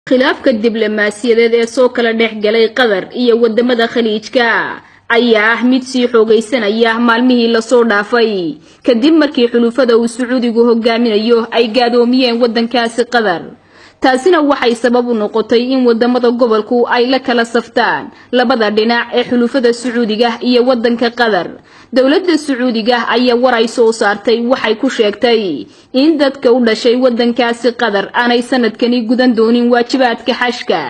khilaafka diblomaasiyadeed ee soo kala dhexgalay Qatar iyo wadamada Khaliijka ayaa mid sii xoogaysanaya maalmihii la soo dhaafay kadib markii xulufada uu Sacuudigu hogaaminayo ay gaadoomiyeen wadankaasi Qatar. taasina waxay sabab u noqotay in wadamada gobolku ay la kala saftaan labada dhinac ee xulufada Sacuudiga iyo wadanka Qatar. dawladda Sacuudiga ayaa waray soo saartay waxay ku sheegtay in dadka u dhashay wadankaasi Qatar aanay sanadkani gudan doonin waajibaadka xashka.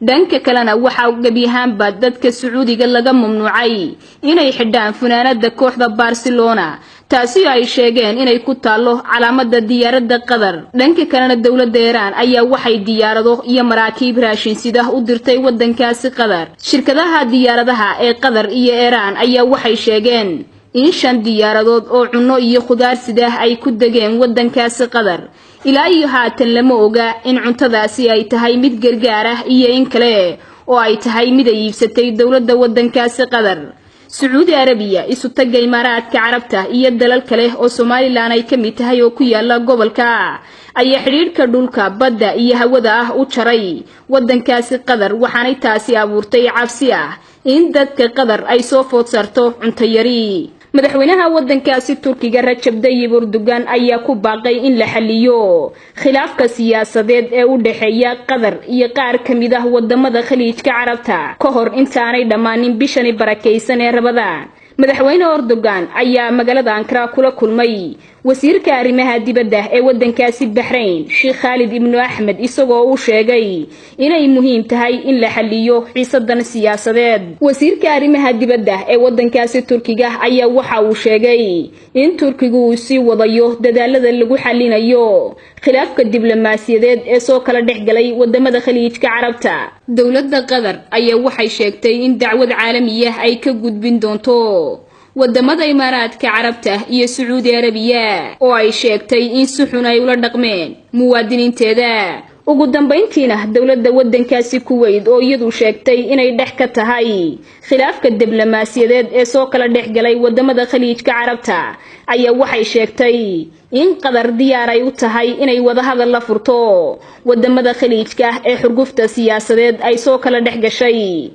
dhanka kalena waxa gabi ahaanba dadka Sacuudiga laga mamnuucay inay xidhaan funaanada kooxda Barcelona taasi ay sheegeen inay ku taalo calaamada diyaaradda Qatar. dhanka kalena dawladda Iran ayaa waxay diyaarado iyo maraakiib raashin sida u dirtay wadankaasi Qatar. shirkadaha diyaaradaha ee Qatar iyo Iran ayaa waxay sheegeen in 5 diyaaradood oo cunno iyo khudaar sida ay ku degeen wadankaasi Qatar. ilaa iyo haatan lama oga in cuntadaasi ay tahay mid gargaar ah iyo in kale oo ay tahay mid ay iibsatay dawladda wadankaasi Qatar. Saudi Arabia isu tagay Imaaraadka Carabta iyo dalal kale oo Soomaaliland ay kamid tahay oo ku yaala gobolka ayaa xiriirka dhulka badda iyo hawada ah u jaray wadankaasi Qatar, waxaanay taasi abuurtay cabsi ah in dadka Qatar ay soo food saarto cunto yari. madaxweynaha wadankaasi Turkiga Rajab Tayyip Erdogan ayaa ku baaqay in la xaliyo khilaafka siyaasadeed ee u dhaxeeya Qatar iyo qaar kamid ah wadamada Khaliijka Carabta ka hor intaanay dhamaanin bishani barakeysan ee Ramadaan. madaxweyne Erdogan ayaa magaalada Ankara kula kulmay wasiirka arrimaha dibadda ee wadankaasi Bahrain Sheikh Khalid ibn Ahmed isagoo uu sheegay inay muhiim tahay in la xaliyo xiisadan siyaasadeed. wasiirka arrimaha dibadda ee wadankaasi Turkiga ayaa waxa uu sheegay in Turkigu uu sii wadayo dadaalada lagu xalinayo khilaafka diblomaasiyadeed ee soo kala dhexgalay wadamada Khaliijka Carabta. dawladda Qatar ayaa waxay sheegtay in dacwad caalami ah ay ka gudbin doonto wadamada Imaaraadka Carabta iyo Saudi Arabia oo ay sheegtay in si xun ay ula dhaqmeen muwaadiniinteeda. ugu dambeyntiina dawladda wadankaasi Kuwait oo iyadu sheegtay inay dhex ka tahay khilaafka diblomaasiyadeed ee soo kala dhexgalay wadamada Khaliijka Carabta ayaa waxay sheegtay in Qatar diyaar ay u tahay inay wada hadal la furto wadamada Khaliijka ee xurgufta siyaasadeed ay soo kala dhexgashay.